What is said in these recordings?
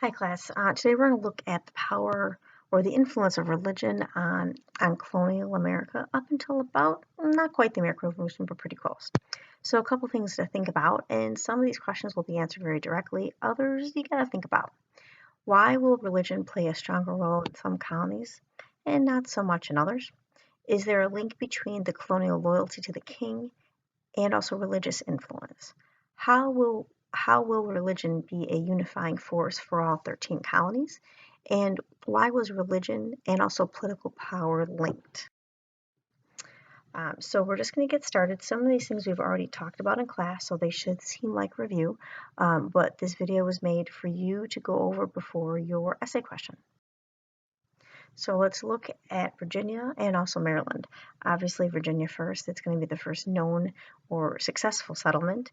Hi class. Today we're going to look at the power or the influence of religion on colonial America up until about, not quite the American Revolution, but pretty close. So a couple things to think about, and some of these questions will be answered very directly. Others you got to think about. Why will religion play a stronger role in some colonies and not so much in others? Is there a link between the colonial loyalty to the king and also religious influence? How will religion be a unifying force for all 13 colonies? And why was religion and also political power linked? So we're just going to get started. Some of these things we've already talked about in class, so they should seem like review, but this video was made for you to go over before your essay question. So let's look at Virginia and also Maryland. Obviously Virginia first. It's going to be the first known or successful settlement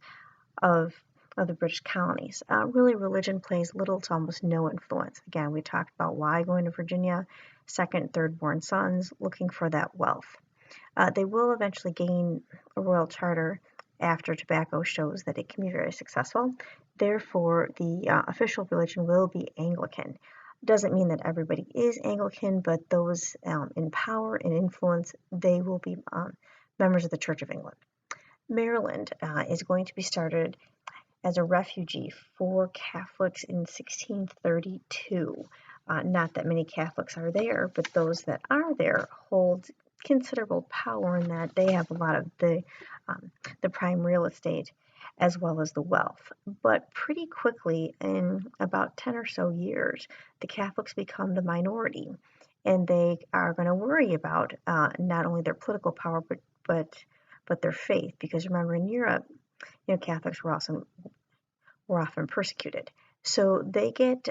of the British colonies. Really, religion plays little to almost no influence. Again, we talked about why going to Virginia, second and third born sons, looking for that wealth. They will eventually gain a royal charter after tobacco shows that it can be very successful. Therefore, the official religion will be Anglican. Doesn't mean that everybody is Anglican, but those in power and influence, they will be members of the Church of England. Maryland is going to be started as a refugee for Catholics in 1632. Not that many Catholics are there, but those that are there hold considerable power in that they have a lot of the prime real estate as well as the wealth. But pretty quickly, in about 10 or so years, the Catholics become the minority, and they are going to worry about not only their political power, but their faith. Because remember, in Europe, Catholics were often persecuted. So they get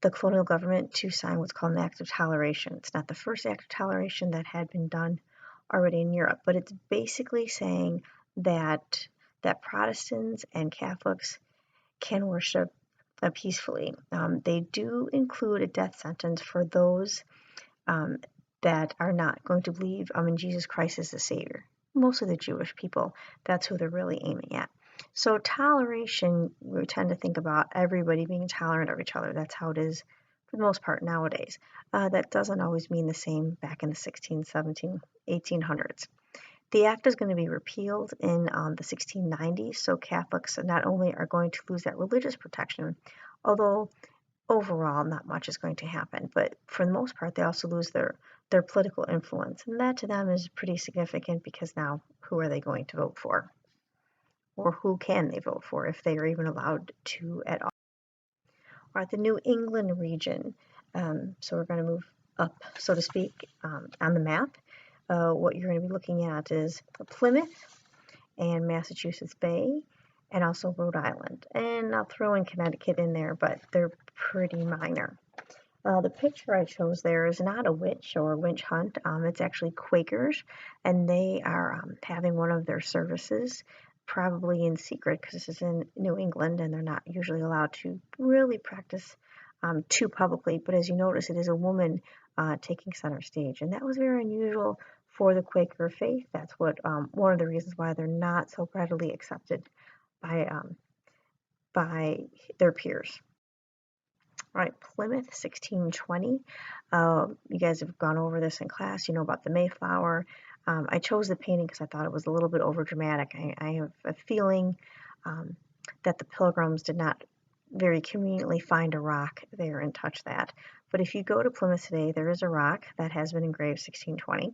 the colonial government to sign what's called an Act of Toleration. It's not the first Act of Toleration that had been done already in Europe, but it's basically saying that Protestants and Catholics can worship peacefully. They do include a death sentence for those that are not going to believe in Jesus Christ as the Savior. Most of the Jewish people, that's who they're really aiming at. So toleration, we tend to think about everybody being tolerant of each other. That's how it is for the most part nowadays. That doesn't always mean the same back in the 16, 17, 1800s. The act is going to be repealed in the 1690s, so Catholics not only are going to lose that religious protection, although overall not much is going to happen, but for the most part they also lose their political influence, and that to them is pretty significant because now who are they going to vote for? Or who can they vote for if they are even allowed to at all? All right, the New England region. So we're going to move up, so to speak, on the map. What you're going to be looking at is Plymouth and Massachusetts Bay, and also Rhode Island. And I'll throw in Connecticut in there, but they're pretty minor. The picture I chose there is not a witch or a witch hunt. It's actually Quakers, and they are having one of their services, probably in secret because this is in New England and they're not usually allowed to really practice too publicly. But as you notice, it is a woman taking center stage, and that was very unusual for the Quaker faith. That's what one of the reasons why they're not so readily accepted by their peers. All right, Plymouth, 1620. You guys have gone over this in class. You know about the Mayflower. I chose the painting because I thought it was a little bit over dramatic. I have a feeling that the Pilgrims did not very conveniently find a rock there and touch that. But if you go to Plymouth today, there is a rock that has been engraved 1620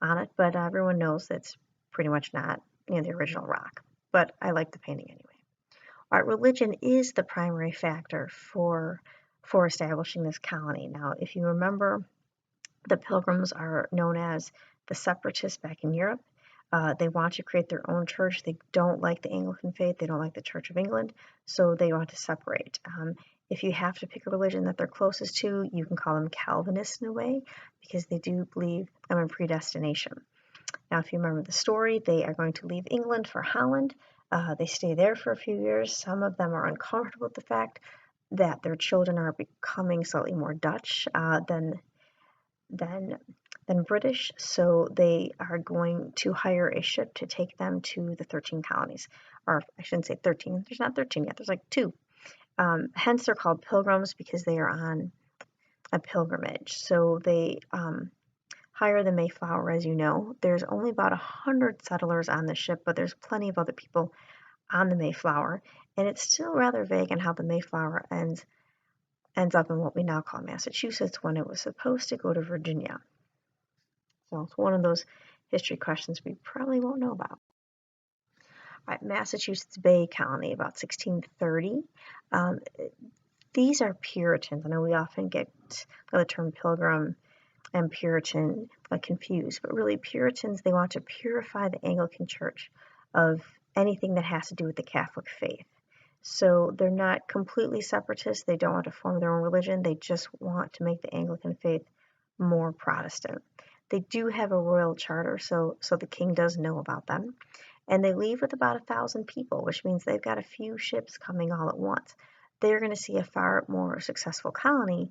on it, but everyone knows that's pretty much not the original rock. But I like the painting anyway. All right, religion is the primary factor for establishing this colony. Now, if you remember, the Pilgrims are known as the separatists back in Europe. They want to create their own church. They don't like the Anglican faith. They don't like the Church of England, so they want to separate. If you have to pick a religion that they're closest to, you can call them Calvinists in a way, because they do believe in predestination. Now, if you remember the story, they are going to leave England for Holland. They stay there for a few years. Some of them are uncomfortable with the fact that their children are becoming slightly more Dutch than British, so they are going to hire a ship to take them to the 13 colonies. Or I shouldn't say 13, there's not 13 yet, there's like 2. Hence they're called pilgrims, because they are on a pilgrimage. So they hire the Mayflower, as you know. There's only about 100 settlers on the ship, but there's plenty of other people on the Mayflower, and it's still rather vague on how the Mayflower ends up in what we now call Massachusetts when it was supposed to go to Virginia. So it's one of those history questions we probably won't know about. All right, Massachusetts Bay Colony, about 1630. These are Puritans. I know we often get the term Pilgrim and Puritan confused, but really Puritans, they want to purify the Anglican Church of anything that has to do with the Catholic faith. So they're not completely separatists. They don't want to form their own religion. They just want to make the Anglican faith more Protestant. They do have a royal charter, so the king does know about them. And they leave with about 1,000 people, which means they've got a few ships coming all at once. They're going to see a far more successful colony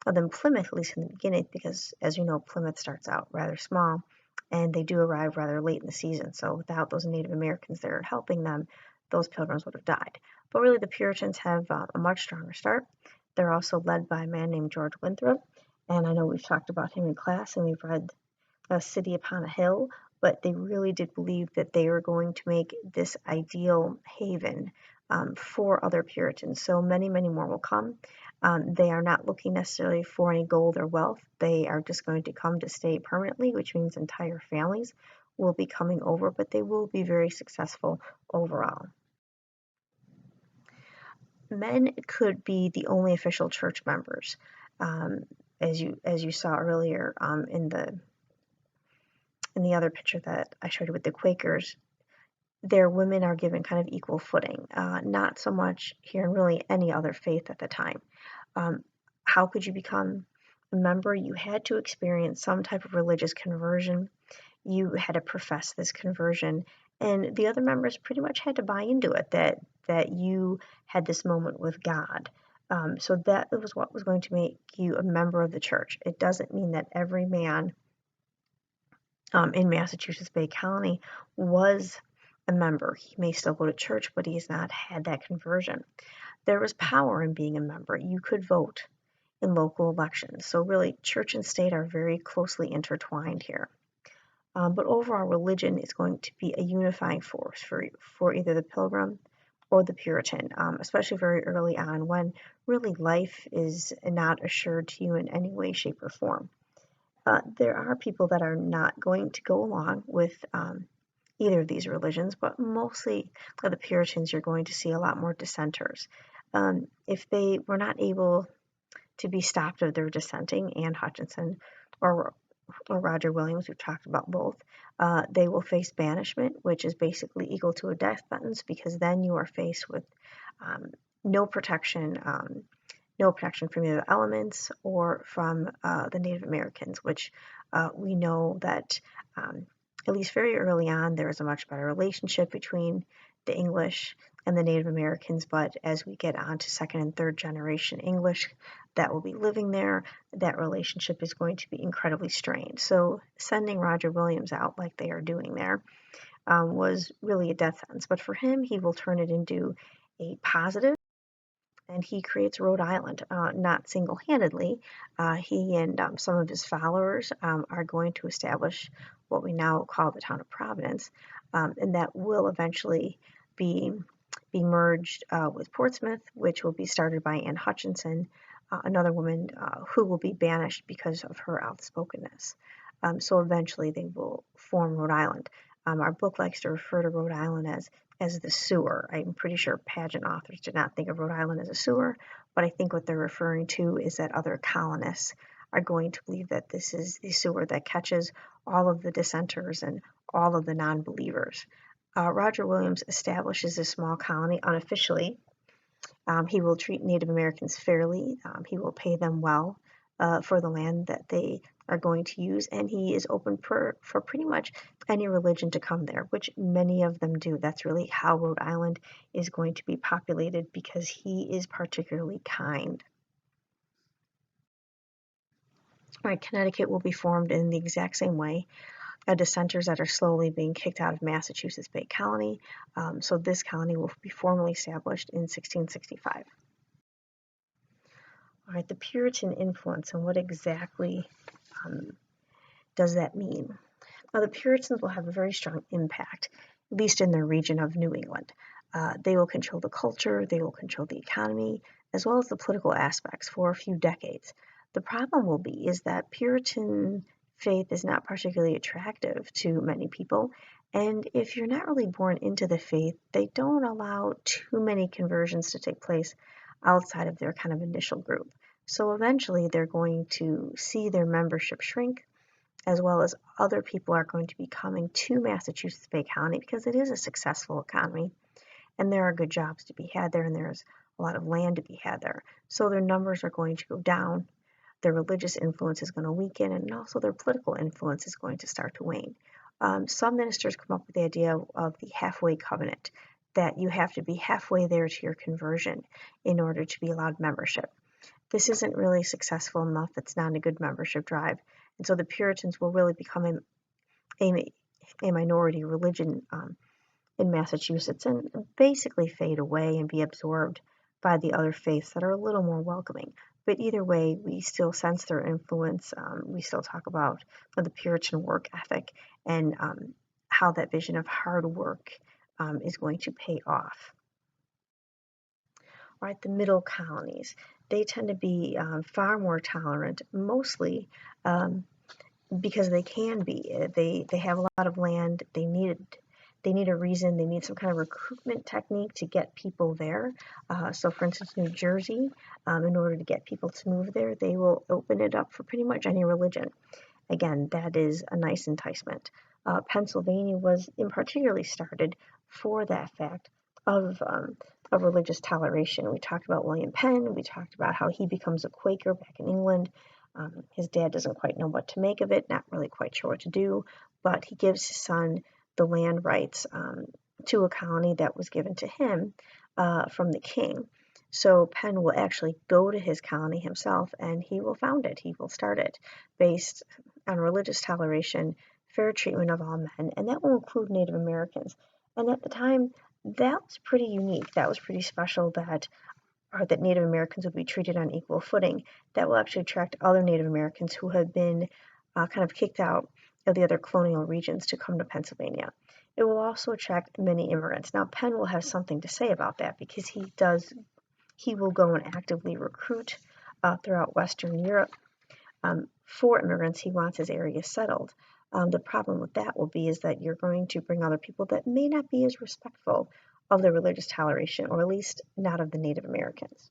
than Plymouth, at least in the beginning, because, as you know, Plymouth starts out rather small, and they do arrive rather late in the season. So without those Native Americans there helping them, those pilgrims would have died. But really, the Puritans have a much stronger start. They're also led by a man named George Winthrop, and I know we've talked about him in class, and we've read A City Upon a Hill, but they really did believe that they were going to make this ideal haven for other Puritans. So many, many more will come. They are not looking necessarily for any gold or wealth. They are just going to come to stay permanently, which means entire families will be coming over, but they will be very successful overall. Men could be the only official church members, as you saw earlier in the other picture that I showed you with the Quakers. Their women are given kind of equal footing, not so much here in really any other faith at the time. How could you become a member? You had to experience some type of religious conversion. You had to profess this conversion, and the other members pretty much had to buy into it, that you had this moment with God. So that was what was going to make you a member of the church. It doesn't mean that every man in Massachusetts Bay Colony was a member. He may still go to church, but he has not had that conversion. There was power in being a member. You could vote in local elections. So really, church and state are very closely intertwined here. But overall, religion is going to be a unifying force for either the Pilgrim or the Puritan, especially very early on when really life is not assured to you in any way, shape, or form. There are people that are not going to go along with either of these religions, but mostly the Puritans, you're going to see a lot more dissenters. If they were not able to be stopped of their dissenting, Anne Hutchinson or Roger Williams, we've talked about both, they will face banishment, which is basically equal to a death sentence, because then you are faced with no protection from either the elements or from the Native Americans, which we know that at least very early on there is a much better relationship between the English and the Native Americans, but as we get on to second and third generation English that will be living there, that relationship is going to be incredibly strained. So sending Roger Williams out like they are doing there was really a death sentence, but for him, he will turn it into a positive, and he creates Rhode Island, not single-handedly. He and some of his followers are going to establish what we now call the town of Providence, and that will eventually be merged with Portsmouth, which will be started by Anne Hutchinson, another woman who will be banished because of her outspokenness. So eventually they will form Rhode Island. Our book likes to refer to Rhode Island as the sewer. I'm pretty sure pageant authors did not think of Rhode Island as a sewer, but I think what they're referring to is that other colonists are going to believe that this is the sewer that catches all of the dissenters and all of the non-believers. Roger Williams establishes this small colony unofficially. He will treat Native Americans fairly. He will pay them well for the land that they are going to use, and he is open for pretty much any religion to come there, which many of them do. That's really how Rhode Island is going to be populated, because he is particularly kind. All right, Connecticut will be formed in the exact same way. Dissenters that are slowly being kicked out of Massachusetts Bay Colony. So this colony will be formally established in 1665. All right, the Puritan influence, and what exactly does that mean? Well, the Puritans will have a very strong impact, at least in their region of New England. They will control the culture, they will control the economy, as well as the political aspects for a few decades. The problem will be is that Puritan faith is not particularly attractive to many people, and if you're not really born into the faith, they don't allow too many conversions to take place outside of their kind of initial group. So eventually they're going to see their membership shrink, as well as other people are going to be coming to Massachusetts Bay County because it is a successful economy and there are good jobs to be had there and there's a lot of land to be had there. So their numbers are going to go down, their religious influence is going to weaken, and also their political influence is going to start to wane. Some ministers come up with the idea of the halfway covenant, that you have to be halfway there to your conversion in order to be allowed membership. This isn't really successful enough. It's not a good membership drive. And so the Puritans will really become a minority religion in Massachusetts and basically fade away and be absorbed by the other faiths that are a little more welcoming. But either way, we still sense their influence. We still talk about the Puritan work ethic and how that vision of hard work is going to pay off. Right, the middle colonies, they tend to be far more tolerant, mostly because they can be. They have a lot of land. They need a reason. They need some kind of recruitment technique to get people there. So, for instance, New Jersey, in order to get people to move there, they will open it up for pretty much any religion. Again, that is a nice enticement. Pennsylvania was in particularly started for that fact of religious toleration. We talked about William Penn. We talked about how he becomes a Quaker back in England. His dad doesn't quite know what to make of it, not really quite sure what to do, but he gives his son the land rights to a colony that was given to him from the king. So Penn will actually go to his colony himself and he will found it. He will start it based on religious toleration, fair treatment of all men, and that will include Native Americans. And at the time, that was pretty unique. That was pretty special that Native Americans would be treated on equal footing. That will actually attract other Native Americans who have been kind of kicked out of the other colonial regions to come to Pennsylvania. It will also attract many immigrants. Now, Penn will have something to say about that because he will go and actively recruit throughout Western Europe for immigrants. He wants his area settled. The problem with that will be is that you're going to bring other people that may not be as respectful of the religious toleration, or at least not of the Native Americans.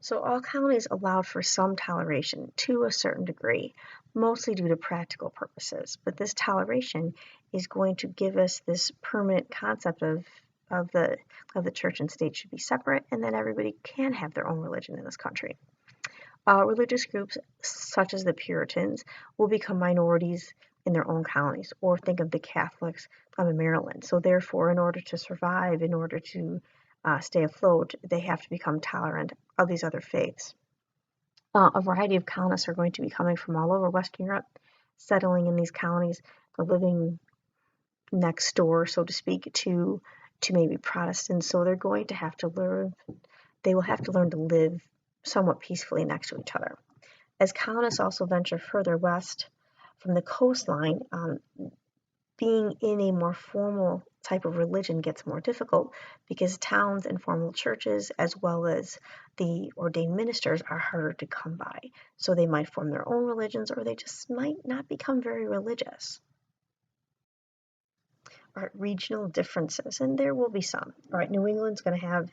So all colonies allowed for some toleration to a certain degree, mostly due to practical purposes. But this toleration is going to give us this permanent concept of the church and state should be separate, and then everybody can have their own religion in this country. Religious groups such as the Puritans will become minorities in their own colonies, or think of the Catholics in Maryland. So therefore, in order to survive, in order to stay afloat, they have to become tolerant of these other faiths. A variety of colonists are going to be coming from all over Western Europe, settling in these colonies, living next door, so to speak, to maybe Protestants. So they're going to have to learn, they will have to learn to live somewhat peacefully next to each other. As colonists also venture further west from the coastline, being in a more formal type of religion gets more difficult because towns and formal churches, as well as the ordained ministers, are harder to come by. So they might form their own religions, or they just might not become very religious. All right, regional differences, and there will be some. All right, New England's going to have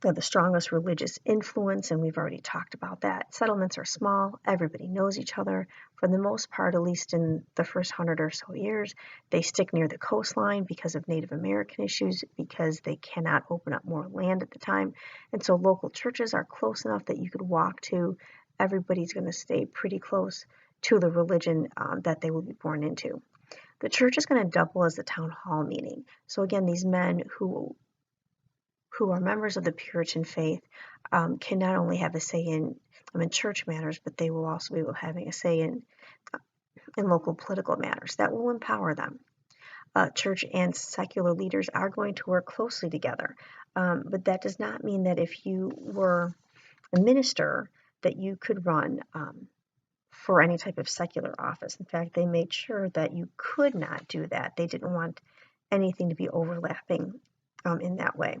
the strongest religious influence, and we've already talked about that. Settlements are small, everybody knows each other. For the most part, at least in the first 100 or so years, they stick near the coastline because of Native American issues, because they cannot open up more land at the time. And so local churches are close enough that you could walk to. Everybody's going to stay pretty close to the religion that they will be born into. The church is going to double as the town hall meeting. So again, these men who are members of the Puritan faith can not only have a say in church matters, but they will also be having a say in local political matters. That will empower them. Church and secular leaders are going to work closely together, but that does not mean that if you were a minister that you could run for any type of secular office. In fact, they made sure that you could not do that. They didn't want anything to be overlapping in that way.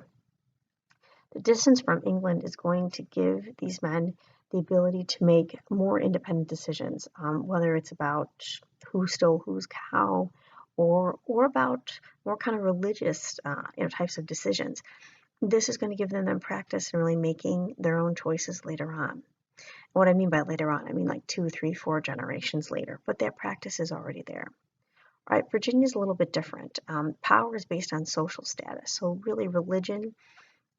The distance from England is going to give these men the ability to make more independent decisions, whether it's about who stole whose cow, or about more kind of religious types of decisions. This is going to give them practice in really making their own choices later on. What I mean by later on, I mean like 2, 3, 4 generations later, but that practice is already there. All right, Virginia is a little bit different. Power is based on social status, so really religion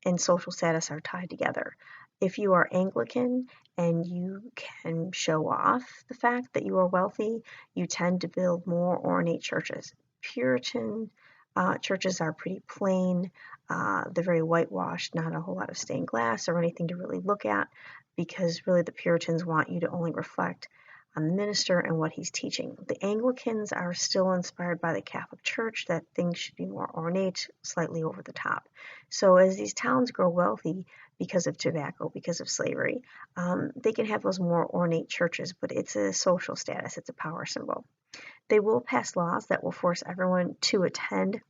and social status are tied together. If you are Anglican and you can show off the fact that you are wealthy, you tend to build more ornate churches. Puritan churches are pretty plain. They're very whitewashed, not a whole lot of stained glass or anything to really look at, because really the Puritans want you to only reflect on the minister and what he's teaching. The Anglicans are still inspired by the Catholic Church, that things should be more ornate, slightly over the top. So as these towns grow wealthy because of tobacco, because of slavery, they can have those more ornate churches, but it's a social status, it's a power symbol. They will pass laws that will force everyone to attend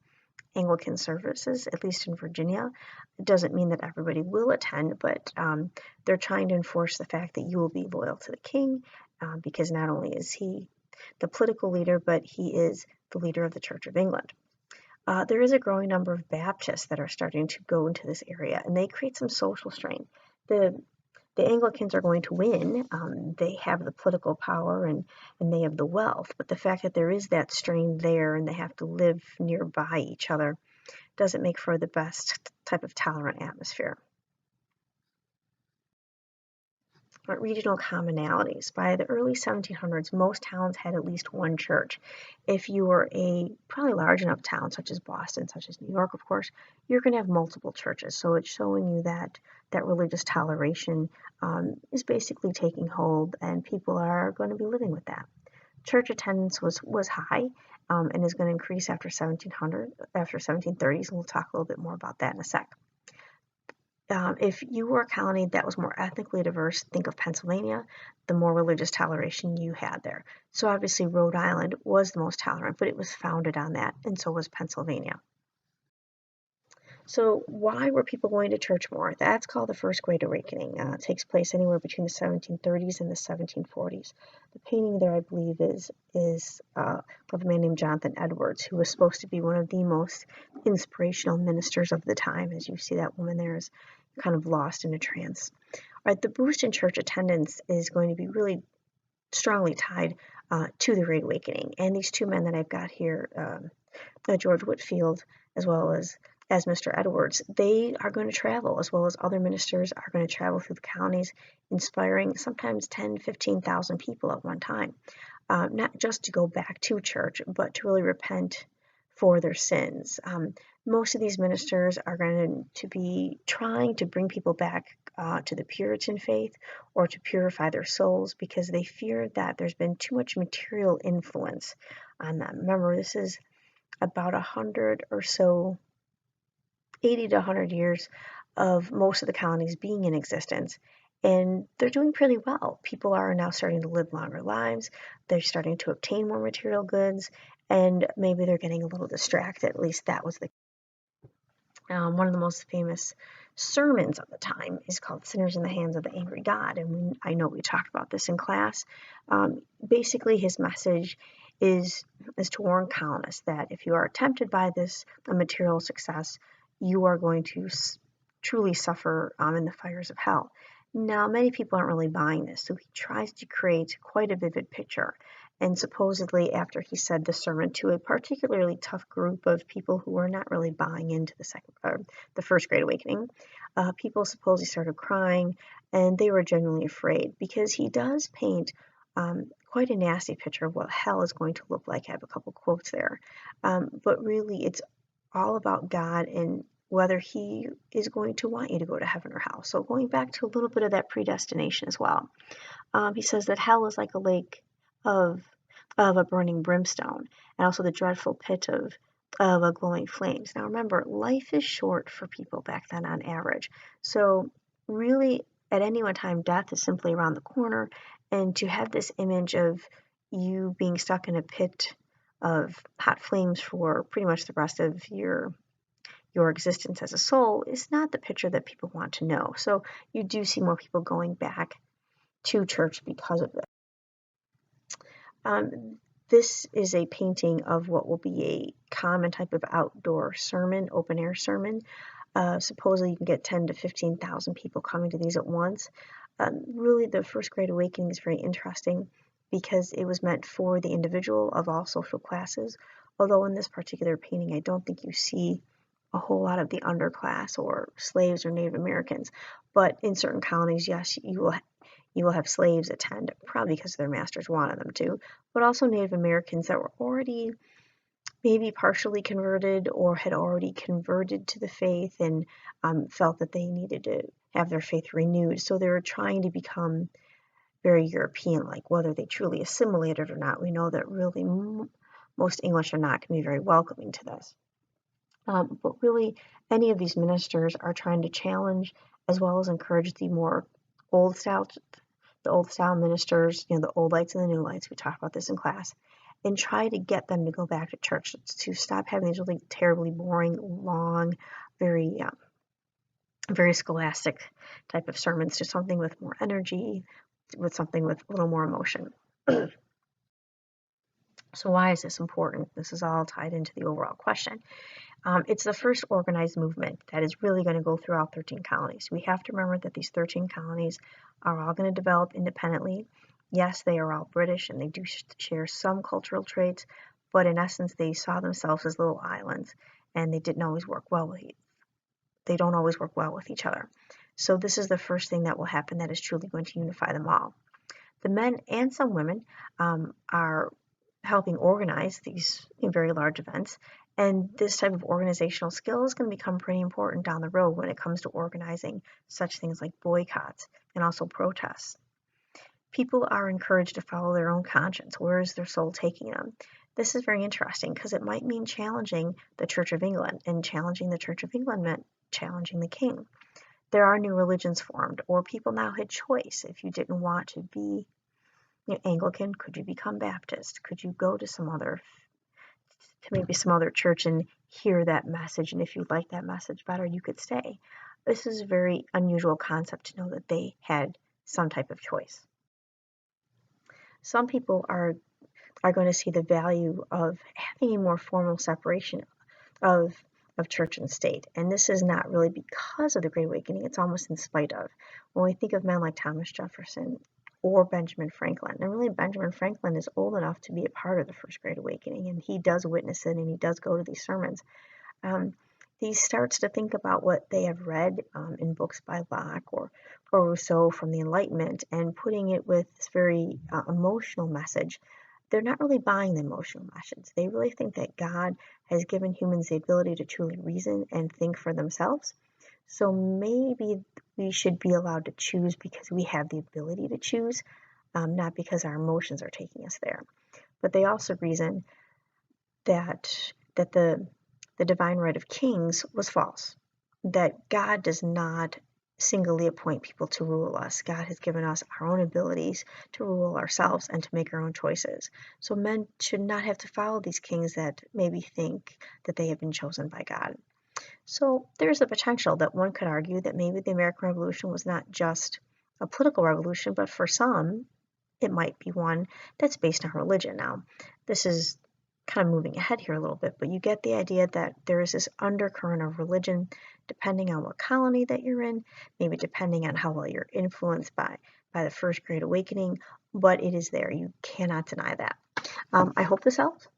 Anglican services, at least in Virginia. It doesn't mean that everybody will attend, but they're trying to enforce the fact that you will be loyal to the king, because not only is he the political leader, but he is the leader of the Church of England. There is a growing number of Baptists that are starting to go into this area, and they create some social strain. The Anglicans are going to win. They have the political power and they have the wealth, but the fact that there is that strain there and they have to live nearby each other doesn't make for the best type of tolerant atmosphere. Regional commonalities. By the early 1700s, most towns had at least one church. If you were a probably large enough town, such as Boston, such as New York, of course, you're going to have multiple churches. So it's showing you that religious toleration is basically taking hold, and people are going to be living with that. Church attendance was high and is going to increase after 1730s, and we'll talk a little bit more about that in a sec. If you were a colony that was more ethnically diverse, think of Pennsylvania, the more religious toleration you had there. So obviously Rhode Island was the most tolerant, but it was founded on that, and so was Pennsylvania. So why were people going to church more? That's called the First Great Awakening. It takes place anywhere between the 1730s and the 1740s. The painting there, I believe, is of a man named Jonathan Edwards, who was supposed to be one of the most inspirational ministers of the time. As you see, that woman there is kind of lost in a trance. All right, the boost in church attendance is going to be really strongly tied to the Great Awakening. And these two men that I've got here, George Whitefield as well as Mr. Edwards, they are going to travel, as well as other ministers are going to travel through the counties, inspiring sometimes 10, 15,000 people at one time, not just to go back to church, but to really repent for their sins. Most of these ministers are going to be trying to bring people back to the Puritan faith or to purify their souls, because they fear that there's been too much material influence on them. Remember, this is about 100 or so 80 to 100 years of most of the colonies being in existence, and they're doing pretty well. People are now starting to live longer lives, they're starting to obtain more material goods, and maybe they're getting a little distracted. At least that was the one of the most famous sermons of the time is called Sinners in the Hands of the Angry God, and I know we talked about this in class. Basically, his message is to warn colonists that if you are tempted by this material success, you are going to truly suffer in the fires of hell. Now, many people aren't really buying this, so he tries to create quite a vivid picture. And supposedly, after he said the sermon to a particularly tough group of people who were not really buying into the First Great Awakening, people supposedly started crying, and they were genuinely afraid, because he does paint quite a nasty picture of what hell is going to look like. I have a couple quotes there, but really, it's all about God and whether he is going to want you to go to heaven or hell. So going back to a little bit of that predestination as well. He says that hell is like a lake of a burning brimstone, and also the dreadful pit of a glowing flames. Now remember, life is short for people back then on average. So really, at any one time, death is simply around the corner, and to have this image of you being stuck in a pit of hot flames for pretty much the rest of your existence as a soul is not the picture that people want to know. So you do see more people going back to church because of this. This is a painting of what will be a common type of outdoor sermon, open air sermon. Supposedly you can get 10 to 15,000 people coming to these at once. Really, the First Great Awakening is very interesting because it was meant for the individual of all social classes. Although in this particular painting, I don't think you see a whole lot of the underclass or slaves or Native Americans. But in certain colonies, yes, you will have slaves attend, probably because their masters wanted them to, but also Native Americans that were already maybe partially converted or had already converted to the faith and felt that they needed to have their faith renewed. So they were trying to become very European-like. Whether they truly assimilated or not, we know that really most English are not going to be very welcoming to this. But really, any of these ministers are trying to challenge as well as encourage the more old style ministers, the old lights and the new lights. We talked about this in class, and try to get them to go back to church, to stop having these really terribly boring, long, very scholastic type of sermons to something with more energy, with something with a little more emotion. So why is this important? This is all tied into the overall question. It's the first organized movement that is really going to go throughout 13 colonies. We have to remember that these 13 colonies are all going to develop independently. Yes, they are all British and they do share some cultural traits, but in essence, they saw themselves as little islands and they don't always work well with each other. So this is the first thing that will happen that is truly going to unify them all. The men and some women are helping organize these very large events, and this type of organizational skill is going to become pretty important down the road when it comes to organizing such things like boycotts and also protests. People are encouraged to follow their own conscience. Where is their soul taking them? This is very interesting because it might mean challenging the Church of England, and challenging the Church of England meant challenging the king. There are new religions formed, or people now had choice. If you didn't want to be Anglican, could you become Baptist? Could you go to maybe some other church and hear that message? And if you like that message better, you could stay. This is a very unusual concept to know that they had some type of choice. Some people are going to see the value of having a more formal separation of church and state. And this is not really because of the Great Awakening, it's almost in spite of. When we think of men like Thomas Jefferson or Benjamin Franklin, and really Benjamin Franklin is old enough to be a part of the First Great Awakening, and he does witness it and he does go to these sermons. He starts to think about what they have read in books by Locke or Rousseau from the Enlightenment, and putting it with this very emotional message. They're not really buying the emotional message. They really think that God has given humans the ability to truly reason and think for themselves. So maybe we should be allowed to choose because we have the ability to choose, not because our emotions are taking us there. But they also reason that the divine right of kings was false, that God does not singly appoint people to rule us. God has given us our own abilities to rule ourselves and to make our own choices. So men should not have to follow these kings that maybe think that they have been chosen by God. So there's a potential that one could argue that maybe the American Revolution was not just a political revolution, but for some, it might be one that's based on religion. Now, this is kind of moving ahead here a little bit, but you get the idea that there is this undercurrent of religion depending on what colony that you're in, maybe depending on how well you're influenced by the First Great Awakening, but it is there. You cannot deny that. I hope this helped.